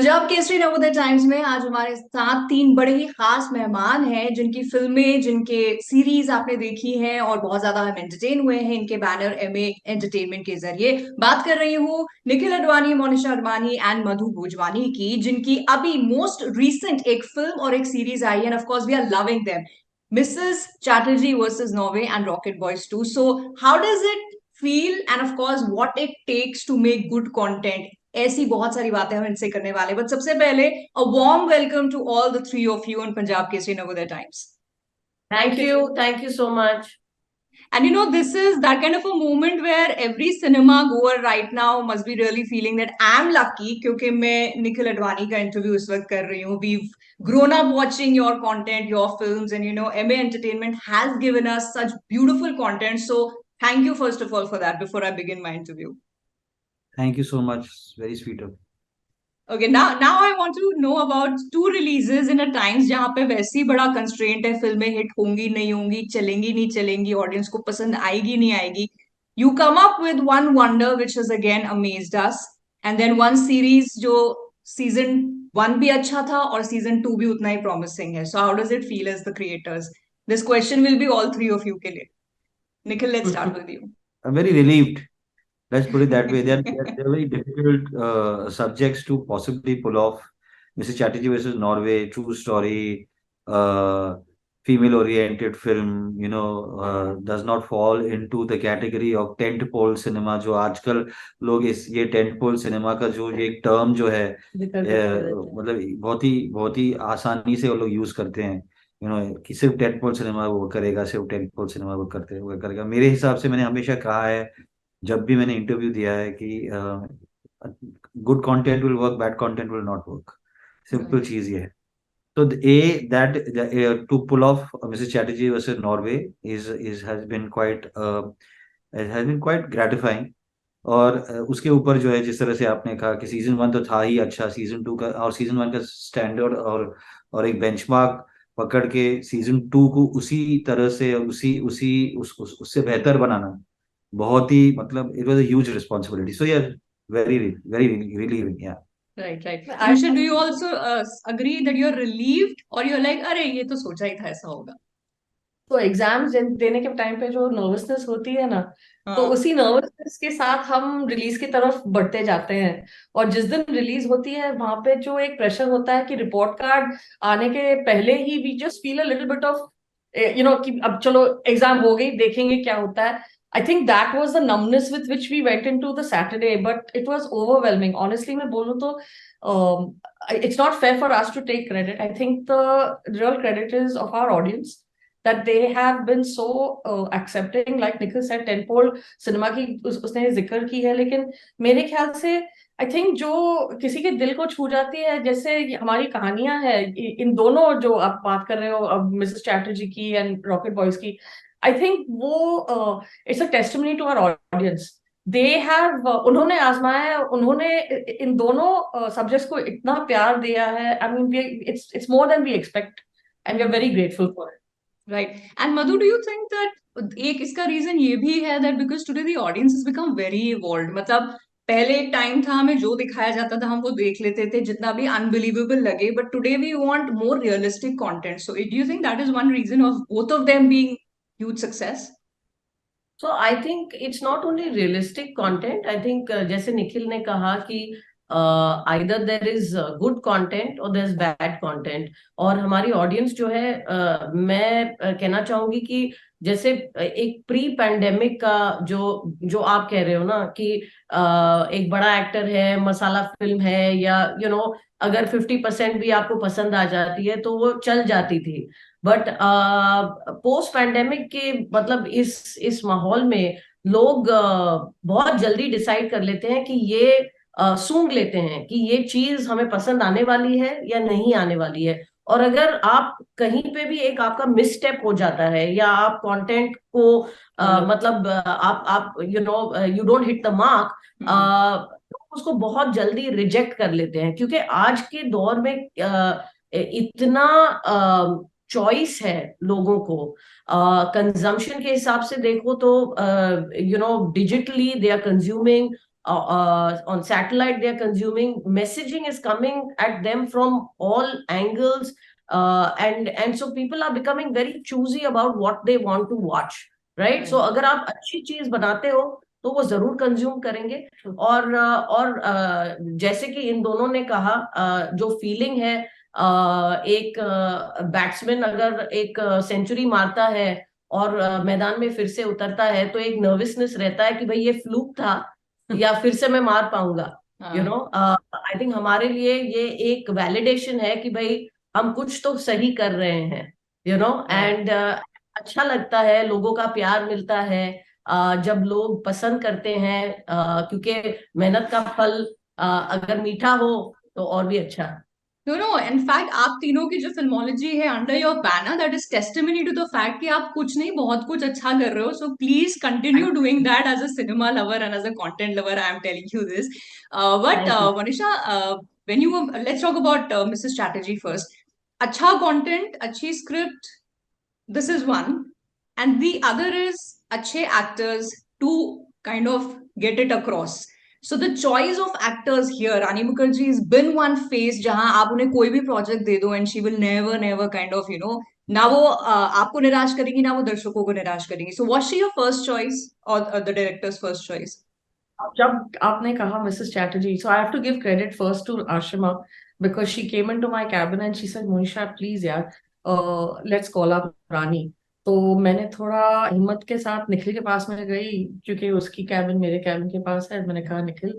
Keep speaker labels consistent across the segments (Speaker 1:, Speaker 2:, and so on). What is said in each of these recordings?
Speaker 1: Punjab Kesari Navodaya times में आज हमारे साथ तीन बड़े ही खास मेहमान हैं जिनकी फिल्में जिनके सीरीज आपने देखी हैं और बहुत ज्यादा हम एंटरटेन हुए हैं इनके बैनर एमए एंटरटेनमेंट के जरिए। बात कर रही हूँ निखिल अडवाणी, मोनिशा अडवाणी एंड मधु भोजवानी की, जिनकी अभी मोस्ट रीसेंट एक फिल्म और एक सीरीज आई है and of course we are loving them, Mrs Chatterjee versus Norway and Rocket Boys 2। So how does it feel and of course what it takes to make good content? ऐसी बहुत सारी बातें हम इनसे करने वाले, बट सबसे पहले a warm welcome to all the three of you in Punjab Kesari Navodaya Times.
Speaker 2: Thank you so much.
Speaker 1: And you know, this is that kind of a moment where every cinema goer right now must be really feeling that I'm lucky क्योंकि मैं निखिल अडवाणी का interview इस वक्त कर रही हूँ. We've grown up watching your content, your films, and you know, MA Entertainment has given us such beautiful content. So thank you first of all for that before I begin my interview.
Speaker 3: Thank you so much. Very sweet of you.
Speaker 1: Okay, now I want to know about two releases in a times जहाँ पे वैसे ही बड़ा constraint है, फिल्में hit होंगी नहीं होंगी, चलेंगी नहीं चलेंगी, ऑडियंस को पसंद आएगी नहीं आएगी. You come up with one wonder which has again amazed us, and then one series जो season 1 भी अच्छा था और season 2 भी उतना ही promising है. So how does it feel as the creators? This question will be all three of you के लिए. Nikhil, let's start with you.
Speaker 3: I'm very relieved. Let's put it that way. They're very difficult subjects to possibly pull off. Mrs. Chatterjee versus Norway, true story, female-oriented film, does not fall into the category of tent-pole cinema. जो आजकल लोग इस ये tent-pole cinema का जो ये term जो है मतलब बहुत ही आसानी से वो लोग यूज करते हैं. कि सिर्फ टेंट-पोल सिनेमा वो करेगा, सिर्फ टेंट-पोल सिनेमा वो करेगा. मेरे हिसाब से मैंने हमेशा कहा है, जब भी मैंने इंटरव्यू दिया है कि good content will work, bad content will not work. Simple चीज ये है. तो a that to pull off Mrs Chatterjee versus Norway is has been quite gratifying. और उसके ऊपर जो है, जिस तरह से आपने कहा कि सीजन 1 तो था ही अच्छा, सीजन 2 का और सीजन 1 का स्टैंडर्ड और एक बेंचमार्क पकड़ के सीजन 2 को उसी तरह से उससे बेहतर बनाना बहुत ही, मतलब it was a huge responsibility. So यार, very very relieving. Yeah
Speaker 1: Right. Ayusha, do you also agree that you're relieved or you're like, अरे ये तो सोचा ही था ऐसा होगा?
Speaker 2: तो एग्जाम्स देने के टाइम पे जो नर्वसनेस होती है ना, तो उसी नर्वसनेस के साथ हम रिलीज की तरफ बढ़ते जाते हैं. और जिस दिन रिलीज होती है वहां पे जो एक प्रेशर होता है कि रिपोर्ट कार्ड आने के पहले ही we just feel a little bit of कि अब चलो एग्जाम हो गई, देखेंगे क्या होता है. I think that was the numbness with which we went into the Saturday, but it was overwhelming. Honestly, मैं बोलूँ तो it's not fair for us to take credit. I think the real credit is of our audience, that they have been so accepting. Like Nikhil said, tenfold cinema की उसने जिक्र की है, लेकिन मेरे ख्याल से आई थिंक जो किसी के दिल को छू जाती है, जैसे हमारी कहानियां हैं इन दोनों जो आप बात कर रहे हो, अब मिसेस चैटर्जी की एंड रॉकेट बॉयज की, आई थिंक वो it's a testimony to our audience. They have उन्होंने आजमाया है, उन्होंने इन दोनों सब्जेक्ट्स को इतना प्यार दिया है. I mean it's more than we expect and we are very grateful for it.
Speaker 1: Right. And Madhu, do you think that एक इसका रीजन ये भी है that because today the audience has become very evolved? मतलब पहले एक time था, हमें जो दिखाया जाता था हम वो देख लेते थे, जितना भी अनबिलीवेबल लगे, but today we want more realistic content. So do you think that is one reason of both of them being huge success?
Speaker 2: So I think it's not only realistic content. I think जैसे निखिल ने कहा कि either there is good content or there's bad content. और हमारी audience जो है, मैं कहना चाहूंगी कि जैसे एक प्री पैंडेमिक का जो आप कह रहे हो ना कि एक बड़ा एक्टर है, मसाला फिल्म है, या अगर 50% भी आपको पसंद आ जाती है तो वो चल जाती थी. बट पोस्ट पैंडेमिक के मतलब इस माहौल में लोग बहुत जल्दी डिसाइड कर लेते हैं कि ये सूंघ लेते हैं कि ये चीज हमें पसंद आने वाली है या नहीं आने वाली है. और अगर आप कहीं पे भी एक आपका मिसस्टेप हो जाता है या आप कंटेंट को मतलब आप you don't hit the mark, उसको बहुत जल्दी रिजेक्ट कर लेते हैं. क्योंकि आज के दौर में इतना चॉइस है लोगों को. कंजम्पशन के हिसाब से देखो तो digitally they are consuming, on satellite they are consuming. Messaging is coming at them from all angles, and so people are becoming very choosy about what they want to watch, right? So अगर आप अच्छी चीज बनाते हो तो वो जरूर consume करेंगे। और जैसे कि इन दोनों ने कहा, जो फीलिंग है, एक बैट्समैन अगर एक सेंचुरी मारता है और मैदान में फिर से उतरता है तो एक नर्वसनेस रहता है कि भाई ये फ्लूक था या फिर से मैं मार पाऊंगा, यू नो। आई थिंक हमारे लिए ये एक वैलिडेशन है कि भाई हम कुछ तो सही कर रहे हैं, यू नो। एंड अच्छा लगता है, लोगों का प्यार मिलता है जब लोग पसंद करते हैं, क्योंकि मेहनत का फल अगर मीठा हो तो और भी अच्छा।
Speaker 1: नो नो, इनफैक्ट आप तीनों की जो फिल्मोलॉजी है under your banner, that is testimony to the fact कि आप कुछ नहीं बहुत कुछ अच्छा कर रहे हो। So please continue doing that as a cinema lover and as a content lover, I am telling you this. But Manisha, when you, let's talk about Mrs Chatterjee first. अच्छा कंटेंट, अच्छी script, this is one, and the other is अच्छे actors to kind of get it across. So the choice of actors here, Rani Mukherjee has been one face जहां आप उन्हें कोई भी project दे दो and she will never kind of, you know, ना वो आपको निराश करेंगी ना वो दर्शकों को निराश करेंगी. So was she your first choice or the director's first choice?
Speaker 2: जब आपने कहा Mrs Chatterjee, so I have to give credit first to Ashima because she came into my cabin and she said Monisha please यार, लेट्स कॉल अप रानी। तो मैंने थोड़ा हिम्मत के साथ निखिल के पास में गई, क्योंकि उसकी कैबिन मेरे कैबिन के पास है। मैंने कहा निखिल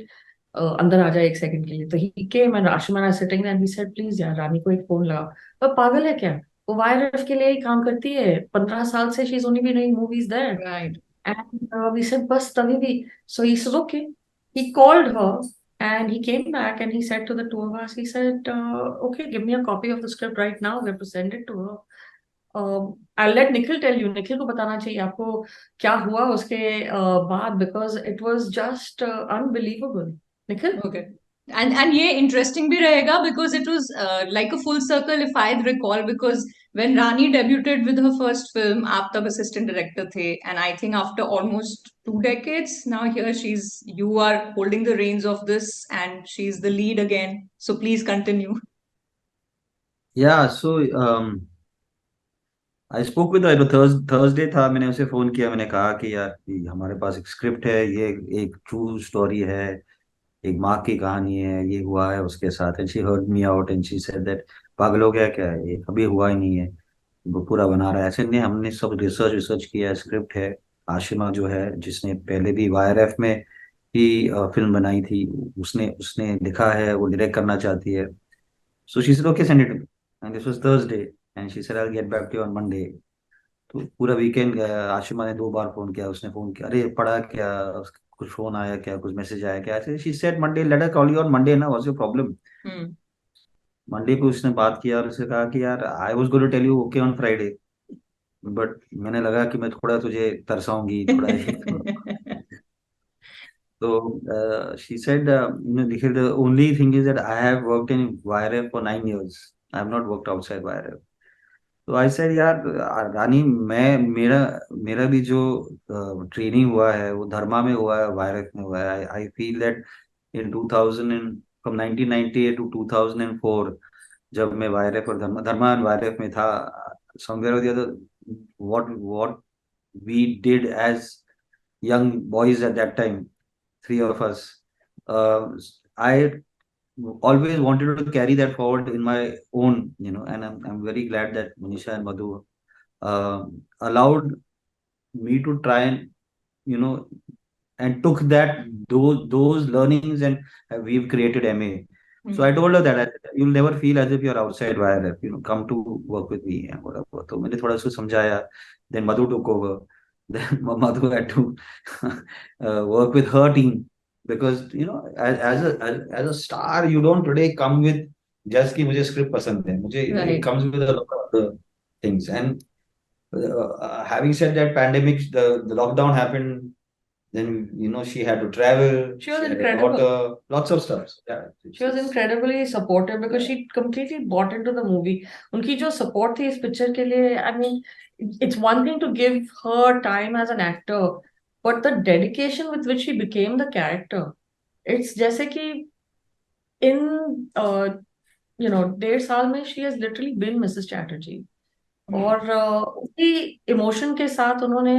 Speaker 2: अंदर आ जाए एक सेकंड के लिए। तो he came and Ashima sitting and we said please यार रानी को एक फोन लगा। पर पागल है क्या, वो वाईआरएफ के लिए ही काम करती है, 15 साल से she is only been doing movies there.
Speaker 1: Right.
Speaker 2: And we said, bus tavi. So he said, okay. He called her and he came back and he said to the two of us, he said, okay, give me a copy of the script right now. We have to send it to her. I'll let Nikhil tell you. Nikhil को बताना चाहिए आपको क्या हुआ उसके बाद, because it was just unbelievable. Nikhil?
Speaker 1: Okay. And ये interesting भी रहेगा because it was like a full circle if I recall, because when Rani debuted with her first film, आप तब assistant director थे, and I think after almost 2 decades now here you are holding the reins of this and she's the lead again. So please continue.
Speaker 3: Yeah, so I spoke with Thursday था, मैंने उसे phone किया, मैंने कहा कि यार ये हमारे पास एक स्क्रिप्ट है, ये एक ट्रू स्टोरी है, एक माँ की कहानी है, ये हुआ है उसके साथ। And she heard me out and she said that पागल हो गया क्या, ये कभी हुआ ही नहीं है, वो पूरा बना रहा है ऐसे नहीं। हमने सब रिसर्च रिसर्च किया, स्क्रिप्ट है। आशिमा जो है, जिसने पहले भी वाईआरएफ में ही फिल्म बनाई थी, उसने उसने लिखा है, वो डायरेक्ट करना चाहती है। So she said okay send it, and this was Thursday and she said I will get back to you on Monday. तो पूरा वीकेंड गया, आशिमा ने 2 बार फोन किया, उसने फोन किया, अरे पढ़ा क्या, कुछ फोन आया क्या, कुछ मैसेज आया क्या, ऐसे। She said Monday, let us call you on Monday ना, what's your problem.
Speaker 1: Hmm.
Speaker 3: Monday को उसने बात किया और उसने कहा कि यार I was going to tell you okay on Friday, but मैंने लगा कि मैं थोड़ा तुझे तरसाऊंगी थोड़ा तो she said Nikhil, the only thing is that I have worked in YRF for 9 years, I have not worked outside YRF. तो आई सेड यार रानी, मैं मेरा मेरा भी जो ट्रेनिंग हुआ है वो धर्मा में हुआ है, वायरस में हुआ है। I feel that in 2000 and from 1998 to 2004, जब मैं वायरस और धर्मा एंड वायरस में था, समवेयर और the other, what we did as young boys at that time, 3 of us, I always wanted to carry that forward in my own, and I'm very glad that Manisha and Madhu uh, allowed me to try and, you know, and took those learnings, and we've created MA. So I told her that you'll never feel as if you're outside YRF, come to work with me and whatever. तो मैंने थोड़ा सा समझाया, then Madhu took over. Then Madhu had to work with her team, because as a star you don't today come with just कि मुझे script पसंद है, मुझे it
Speaker 1: Right.
Speaker 3: comes with a lot of other things. And having said that, pandemic, the lockdown happened, then she had to travel,
Speaker 2: She was
Speaker 3: had a
Speaker 2: incredible.
Speaker 3: daughter, lots of stuff. Yeah,
Speaker 2: She was incredibly supportive because she completely bought into the movie. उनकी जो support थी इस picture के लिए, I mean, it's one thing to give her time as an actor, but the dedication with which she became the character. It's जैसे कि इन 1.5 साल में she has literally been Mrs Chatterjee.
Speaker 1: Hmm.
Speaker 2: और उसी इमोशन के साथ उन्होंने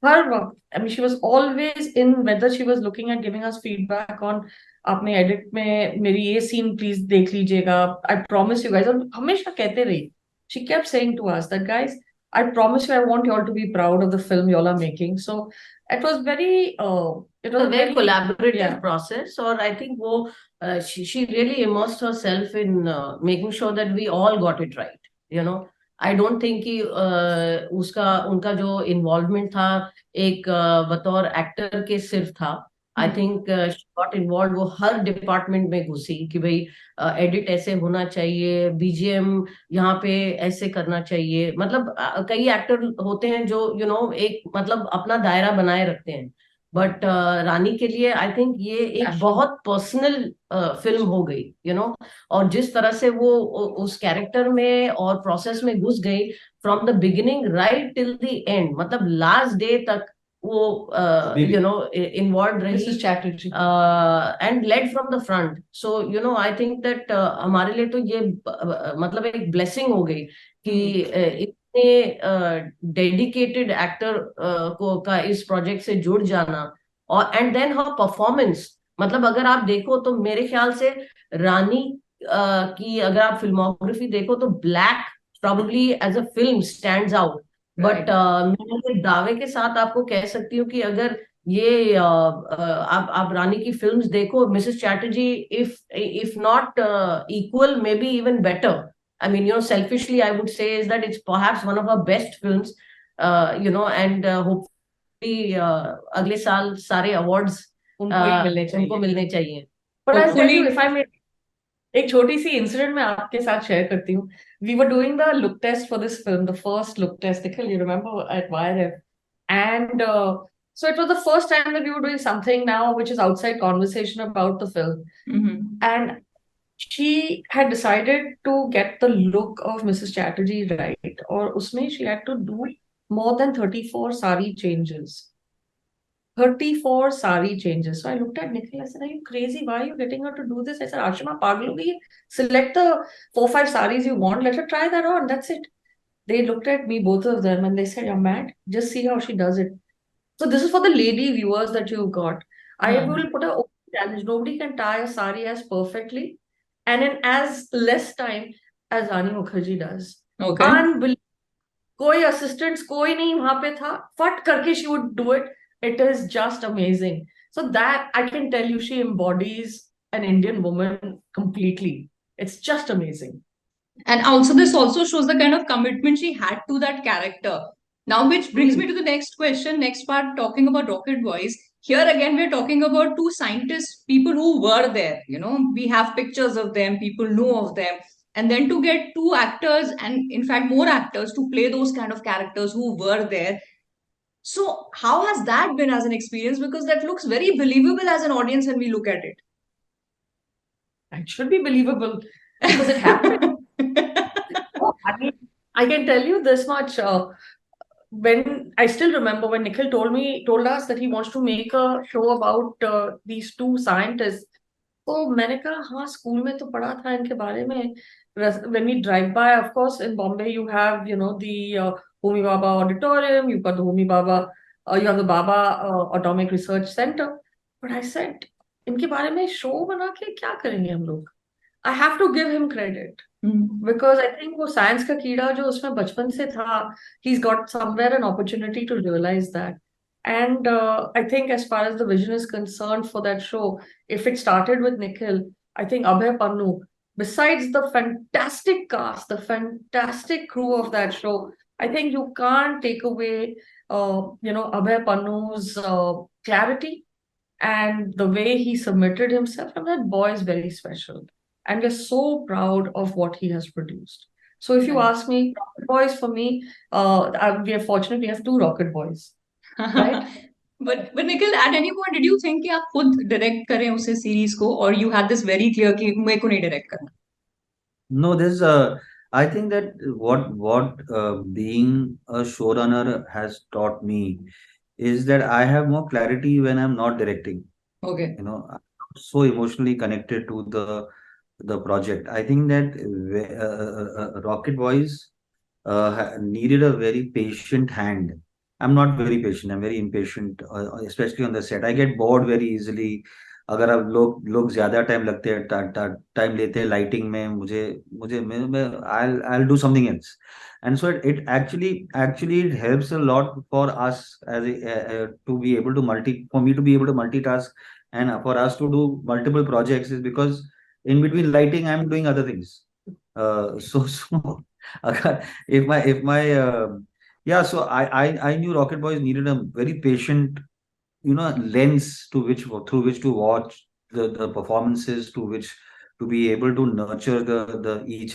Speaker 2: हर वक्त, I mean she was always in, whether she was looking at giving us feedback on, आपने एडिट में मेरी ये सीन प्लीज देख लीजिएगा, आई प्रॉमिस यू गाइस, और हमेशा कहते रही, she kept saying to us that guys, I promise you, I want you all to be proud of the film you all are making. So it was very it was
Speaker 4: a very
Speaker 2: very
Speaker 4: collaborative
Speaker 2: या
Speaker 4: process, or I think wo she really immersed herself in making sure that we all got it right, you know. I don't think कि उसका उनका जो involvement था एक बतौर actor के सिर्फ था। I think she got involve, वो हर डिपार्टमेंट में घुसी कि भाई एडिट ऐसे होना चाहिए, बीजीएम यहाँ पे ऐसे करना चाहिए। मतलब कई एक्टर होते हैं जो एक मतलब अपना दायरा बनाए रखते हैं, बट रानी के लिए आई थिंक ये एक बहुत पर्सनल फिल्म हो गई, और जिस तरह से वो उस कैरेक्टर में और प्रोसेस में घुस गई, from the beginning right till the end, मतलब लास्ट डे तक वो इन्वॉल्व रही,
Speaker 2: Mrs Chatterjee.
Speaker 4: And led from the front. So I think that हमारे लिए तो ये मतलब एक ब्लेसिंग हो गई कि डेडिकेटेड एक्टर को का इस प्रोजेक्ट से जुड़ जाना। और एंड देन हर परफॉर्मेंस, मतलब अगर आप देखो तो मेरे ख्याल से रानी की अगर आप फिल्मोग्राफी देखो तो Black probably as a film stands out. But मैं ये दावे के साथ आपको कह सकती हूँ कि अगर ये आप रानी की फिल्म्स देखो, Mrs Chatterjee if not equal, may be even better. I mean, selfishly, I would say is that it's perhaps one of our best films, and hopefully अगले साल सारे awards उनको मिलने चाहिए।
Speaker 2: But I tell
Speaker 1: hopefully.
Speaker 2: You, if I may एक छोटी सी incident मैं आपके साथ शेयर करती हूँ। We were doing the look test for this film, the first look test, Nikhil you remember at YRF, and so it was the first time that we were doing something now which is outside conversation about the film. And she had decided to get the look of Mrs. Chatterjee right, और उसमें she had to do more than 34 sari changes. 34 sari changes. So I looked at Nikhil, I said, are you crazy? Why are you getting her to do this? I said, Ashima, pagal ho gayi hai. Select the 4-5 saris you want, let her try that on, that's it. They looked at me, both of them, and they said, you're mad, just see how she does it. So this is for the lady viewers that you've got. I will put a open challenge. Nobody can tie a sari as perfectly and in as less time as Rani Mukherjee does.
Speaker 1: Okay.
Speaker 2: Unbelievable. कोई assistants कोई नहीं वहां पे था, फट करके she would do it. It is just amazing. So that I can tell you, she embodies an Indian woman completely. It's just amazing.
Speaker 1: And also, this also shows the kind of commitment she had to that character. Now, which brings me to the next question, next part, talking about Rocket Boys. Here again, we're talking about two scientists, people who were there. We have pictures of them, people know of them. And then to get two actors, and in fact, more actors to play those kind of characters who were there. So, how has that been as an experience? Because that looks very believable as an audience when we look at it.
Speaker 2: It should be believable because it happened. I mean, I can tell you this much. When I still remember when Nikhil told us that he wants to make a show about these two scientists. तो मैंने कहा हाँ, school में तो पढ़ा था इनके बारे में. When we drive by, of course, in Bombay, you have, the Homi Baba Auditorium, you've got the Homi Baba, you have the Baba Atomic Research Center. But I said, इनके बारे में शो बना के क्या करेंगे हम लोग? I have to give him credit. Because I think वो साइंस का कीड़ा जो उसमें बचपन से था, he's got somewhere an opportunity to realize that. And I think as far as the vision is concerned for that show, if it started with Nikhil, I think Abhay Pannu, besides the fantastic cast, the fantastic crew of that show, I think you can't take away, Abhay Pannu's clarity and the way he submitted himself. And that boy is very special. And we're so proud of what he has produced. So if you ask me, Rocket Boys for me, we are fortunate we have two Rocket Boys. Right?
Speaker 1: But Nikhil, at any point, did you think कि आप खुद direct करें उसे series को, or you had this very clear कि मेरे को नहीं direct करना?
Speaker 3: No, I think that what being a showrunner has taught me is that I have more clarity when I'm not directing.
Speaker 1: Okay.
Speaker 3: I'm so emotionally connected to the project. I think that Rocket Boys needed a very patient hand. I'm not very patient. I'm very impatient, especially on the set. I get bored very easily. अगर अब लोग ज्यादा time लगते हैं time लेते हैं lighting में मुझे मुझे मैं I'll do something else. And so it actually it helps a lot for us as to be able to for me to be able to multitask, and for us to do multiple projects is because in between lighting I'm doing other things. So अगर if my yeah, so I knew Rocket Boys needed a very patient, lens to which through which to watch the performances, to which to be able to nurture the each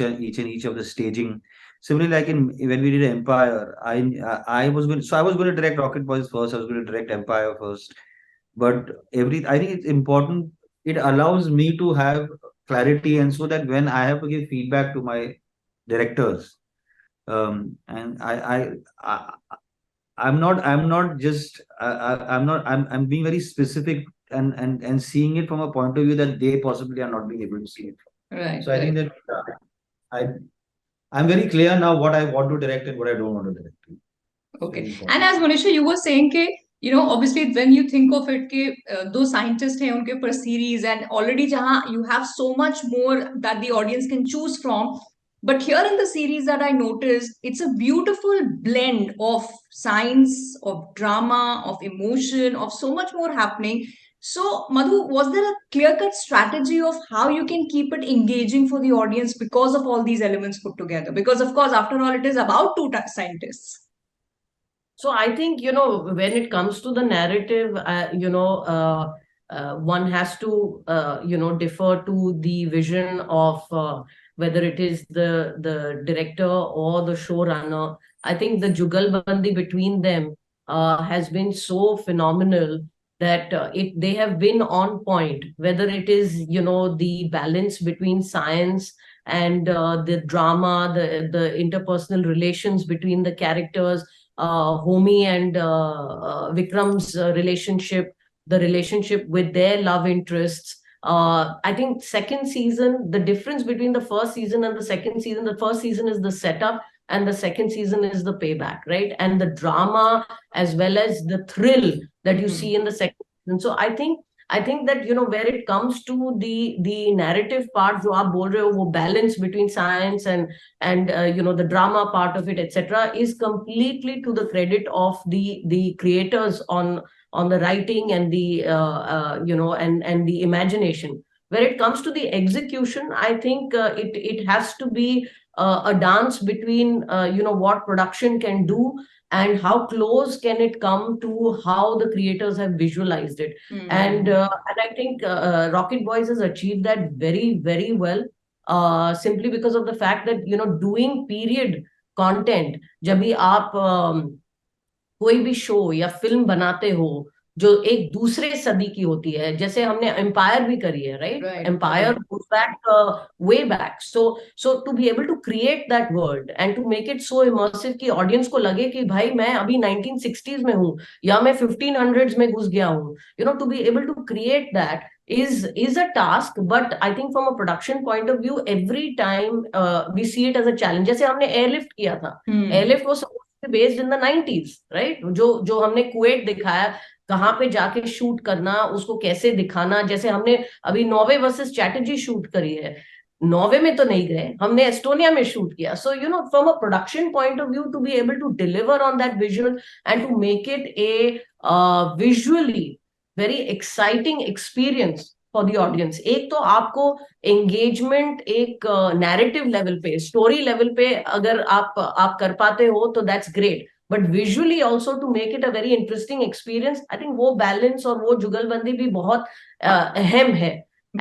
Speaker 3: of the staging. Similarly, like in when we did Empire, I was going, so I was going to direct Rocket Boys first. I was going to direct Empire first, but I think it's important. It allows me to have clarity, and so that when I have to give feedback to my directors, and I I'm not just I'm being very specific, and seeing it from a point of view that they possibly are not being able to see it.
Speaker 1: Right,
Speaker 3: So I think
Speaker 1: right.
Speaker 3: that I I'm very clear now what I want to direct and what I don't want to direct. It's very
Speaker 1: Okay. And
Speaker 3: important.
Speaker 1: as Manisha, you were saying कि obviously when you think of it कि दो scientists हैं उनके ऊपर series and already जहाँ you have so much more that the audience can choose from. But here in the series that I noticed, it's a beautiful blend of science, of drama, of emotion, of so much more happening. So, Madhu, was there a clear-cut strategy of how you can keep it engaging for the audience because of all these elements put together? Because, of course, after all, it is about two scientists.
Speaker 4: So I think, when it comes to the narrative, one has to, defer to the vision of whether it is the director or the showrunner. I think the jugalbandi between them has been so phenomenal that they have been on point, whether it is, the balance between science and the drama, the interpersonal relations between the characters, Homi and Vikram's relationship, the relationship with their love interests. I think second season, the difference between the first season and the second season, the first season is the setup and the second season is the payback, right? And the drama as well as the thrill that you see in the second season. So I think that where it comes to the narrative part, जो आप बोल रहे हो, वो balance between science and the drama part of it, etc., is completely to the credit of the creators on the writing and the and the imagination. Where it comes to the execution, I think it has to be a dance between what production can do and how close can it come to how the creators have visualized it. And I think Rocket Boys has achieved that very, very well, simply because of the fact that doing period content, जब भी आप कोई भी show या film बनाते हो जो एक दूसरे सदी की होती है, जैसे हमने एम्पायर भी करी है, right? Empire goes back way back. So to be able to create that world and to make it so immersive कि ऑडियंस को लगे कि भाई मैं अभी 1960s में हूँ या मैं 1500s में घुस गया हूँ, to be able to create that is a task. But I think from a production point of view, every time we see it as a challenge. जैसे हमने एयरलिफ्ट किया था, एयरलिफ्ट वो based in the 90s, right? जो हमने Kuwait दिखाया, कहाँ पे जाके शूट करना, उसको कैसे दिखाना. जैसे हमने अभी नॉर्वे वर्सेस चैटर्जी शूट करी है, नॉर्वे में तो नहीं गए, हमने एस्टोनिया में शूट किया. So from a production point of view, to be able to deliver on that visual and to make it a visually very exciting experience for the audience. एक तो आपको एंगेजमेंट एक नैरेटिव लेवल पे, story level पे अगर आप कर पाते हो तो that's great, but visually also to make it a very interesting experience. I think वो बैलेंस और वो जुगलबंदी भी बहुत अहम है.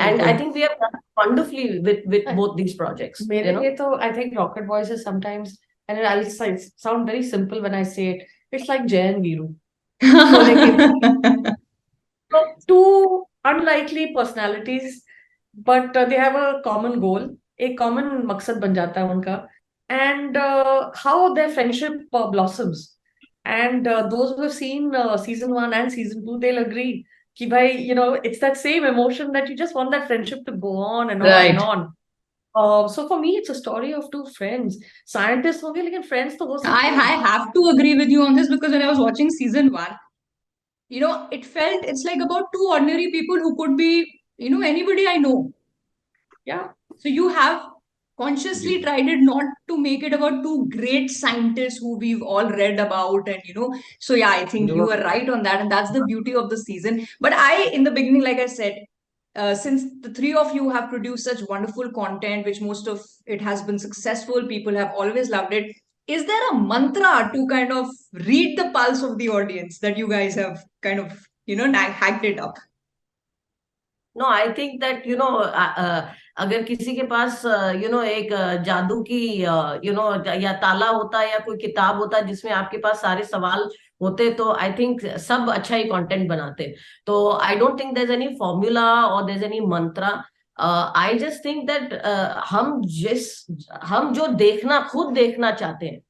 Speaker 4: And I think we have done wonderfully with both these projects.
Speaker 2: मेरे लिए तो I think Rocket Boys is sometimes, and I'll sound very simple when I say it, it's like Jay and Veeru. So two unlikely personalities, but they have a common goal, एक common मकसद बन जाता है उनका, and how their friendship blossoms. And those who have seen season 1 and season 2, they'll agree कि भाई it's that same emotion that you just want that friendship to go on and on and
Speaker 1: Right.
Speaker 2: on. So for me it's a story of two friends. Scientists होंगे लेकिन friends तो हो
Speaker 1: I
Speaker 2: सकते हैं.
Speaker 1: I have to agree with you on this because when I was watching season one, it's like about two ordinary people who could be, anybody I know.
Speaker 2: Yeah.
Speaker 1: So you have consciously tried it not to make it about two great scientists who we've all read about, and so yeah, I think you are right on that, and that's the beauty of the season. But in the beginning, like I said, since the three of you have produced such wonderful content, which most of it has been successful, people have always loved it. Is there a mantra to kind of read the pulse of the audience that you guys have kind of, hacked it up?
Speaker 4: No I think that अगर किसी के पास एक जादू की या ताला होता या कोई किताब होता जिसमें आपके पास सारे सवाल होते, तो आई थिंक सब अच्छा ही कंटेंट बनाते. तो I don't think there is any formula और there is any mantra. I just think that हम जो खुद देखना चाहते हैं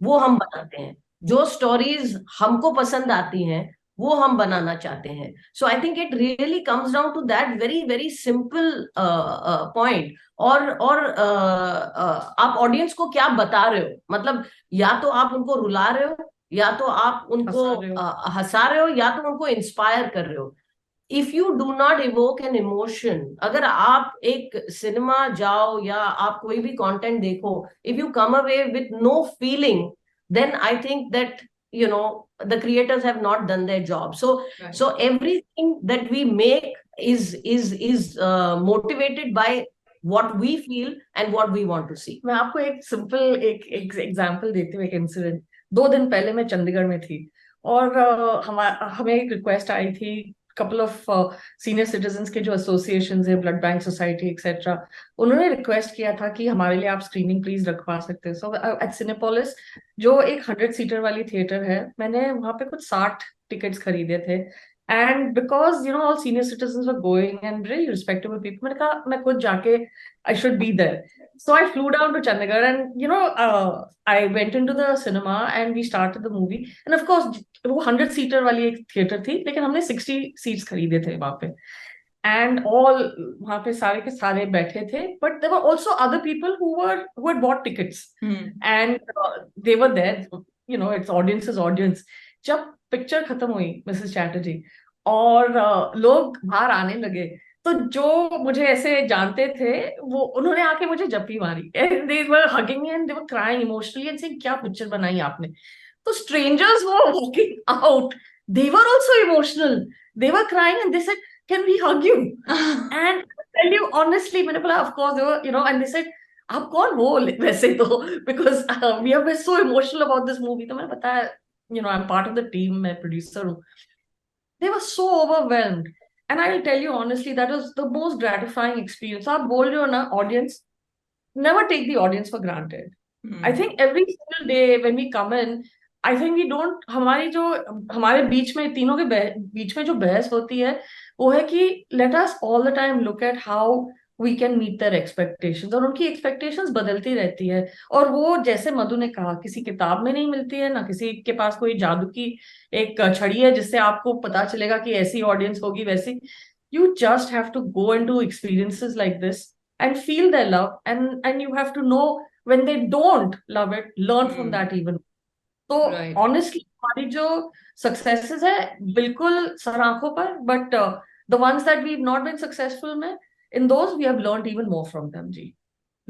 Speaker 4: वो हम बनाते हैं. जो स्टोरीज हमको पसंद आती हैं वो हम बनाना चाहते हैं. So I think it really comes down to that very very simple point. और आप ऑडियंस को क्या बता रहे हो, मतलब या तो आप उनको रुला रहे हो, या तो आप उनको हंसा रहे हो, या तो उनको इंस्पायर कर रहे हो. If you do not evoke an emotion, अगर आप एक सिनेमा जाओ या आप कोई भी कंटेंट देखो, if you come away with no feeling, then I think that the creators have not done their job. So everything that we make is motivated by what we feel and what we want to see.
Speaker 2: मैं आपको एक simple एक example देती हूँ. एक incident 2 दिन पहले मैं चंडीगढ़ में थी और हमें एक रिक्वेस्ट आई थी. कपल ऑफ सीनियर सिटीजन्स के जो एसोसिएशन है, ब्लड बैंक सोसाइटी एक्सेट्रा, उन्होंने रिक्वेस्ट किया था कि हमारे लिए आप स्क्रीनिंग प्लीज रखवा सकते हैं. सो एट सिनेपोलिस, जो एक 100 सीटर वाली थिएटर है, मैंने वहां पे कुछ 60 टिकट्स खरीदे थे. And because all senior citizens were going and very respectable people, मैंने कहा मैं खुद जाके I should be there. So I flew down to Chandigarh and I went into the cinema and we started the movie. And of course वो 100 seater वाली एक theatre थी, लेकिन हमने 60 सीट्स खरीदे थे वहां पे. And all वहां पे सारे के सारे बैठे थे. But there were also other people who had bought tickets. And they were there. It's audience's audience. जब पिक्चर खत्म हुई मिसेस चैटर्जी और लोग बाहर आने लगे, तो जो मुझे ऐसे जानते थे वो उन्होंने आके मुझे जप्पी मारी. They were hugging me and they were crying emotionally and saying क्या पिक्चर बनाई आपने. तो strangers were walking out. They were also emotional. They were crying and they said, "Can we hug you?" And I tell you honestly, मैंने बोला of course they were, and they said, आप कौन हो वैसे तो, because we are so emotional about this movie. तो मैंने बताया, I'm part of the team, मैं producer हूँ. They were so overwhelmed. And I'll tell you honestly, that was the most gratifying experience. आप बोल रहे हो ना, audience, never take the audience for granted. I think every single day when we come in, I think we don't, हमारे बीच में तीनों के बीच में जो बहस होती है वो है कि let us all the time look at how we can meet their expectations. और उनकी expectations बदलती रहती है. और वो जैसे मधु ने कहा, किसी किताब में नहीं मिलती है, ना किसी के पास कोई जादू की एक छड़ी है जिससे आपको पता चलेगा कि ऐसी ऑडियंस होगी वैसी. You just have to go into experiences like this and feel their love, and you have to know when they don't love it, learn from that even. तो honestly हमारी जो successes है बिल्कुल सर आंखों पर, but the ones that we've not been successful में, in those we have learned even more from them. Ji.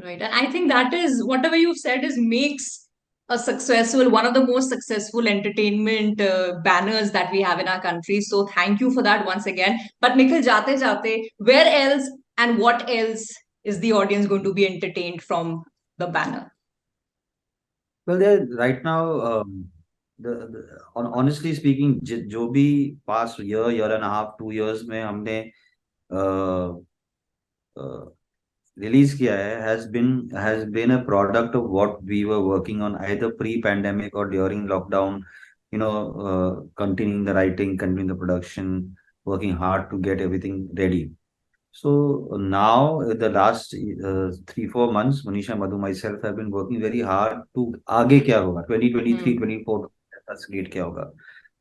Speaker 1: Right. And I think that is whatever you've said makes one of the most successful entertainment banners that we have in our country. So thank you for that once again. But Nikhil, jate, where else and what else is the audience going to be entertained from the banner?
Speaker 3: Well, right now, honestly speaking, जो भी past year and a half, 2 years में हमने release किया है has been a product of what we were working on either pre-pandemic or during lockdown. Continuing the writing, continuing the production, working hard to get everything ready. So now, the last 3-4 months, Manisha, Madhu, myself have been working very hard to आगे क्या होगा 2023-24 का slate क्या होगा.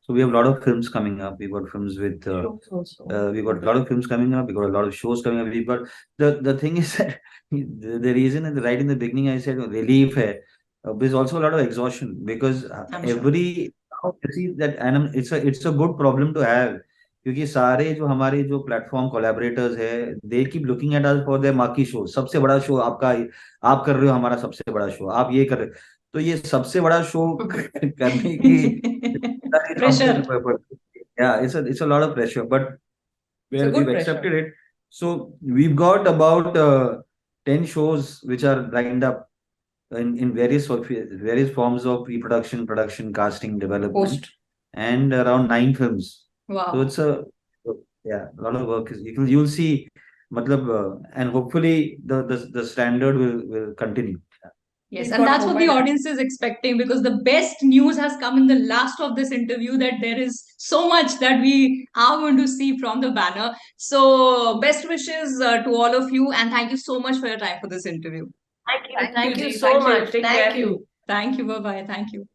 Speaker 3: So we have a lot of films coming up. We've got films with
Speaker 2: Shows also.
Speaker 3: we've got a lot of films coming up. We've got a lot of shows coming up. We've got the thing is that the reason right in the beginning I said relief hai. There's also a lot of exhaustion because
Speaker 1: I'm sure.
Speaker 3: every now you see that and it's a good problem to have क्योंकि सारे जो हमारे जो platform collaborators है they keep looking at us for their marquee show सबसे बड़ा show आपका आप कर रहे हो हमारा सबसे बड़ा शो आप ये कर रहे हो तो ये सबसे बड़ा शो करने की
Speaker 1: Pressure.
Speaker 3: yeah, it's a lot of pressure, but
Speaker 2: It's a
Speaker 3: where we've
Speaker 2: good pressure.
Speaker 3: accepted it. So we've got about 10 shows which are lined up in various forms of pre-production, production, casting, development,
Speaker 2: Post.
Speaker 3: and around 9 films. So
Speaker 1: Wow.
Speaker 3: it's a lot of work. You'll see, and hopefully the standard will continue.
Speaker 1: Yes,
Speaker 2: We've
Speaker 1: and
Speaker 2: got
Speaker 1: that's what the
Speaker 2: mobile.
Speaker 1: audience is expecting because the best news has come in the last of this interview that there is so much that we are going to see from the banner. So, best wishes to all of you, and thank you so much for your time for this interview.
Speaker 4: Thank you.
Speaker 2: Thank
Speaker 4: Thank
Speaker 2: you,
Speaker 4: you
Speaker 2: Ji.
Speaker 4: so
Speaker 2: Thank you.
Speaker 4: much.
Speaker 2: Take
Speaker 4: Thank
Speaker 2: care.
Speaker 4: you.
Speaker 1: Thank you. Bye bye. Thank you.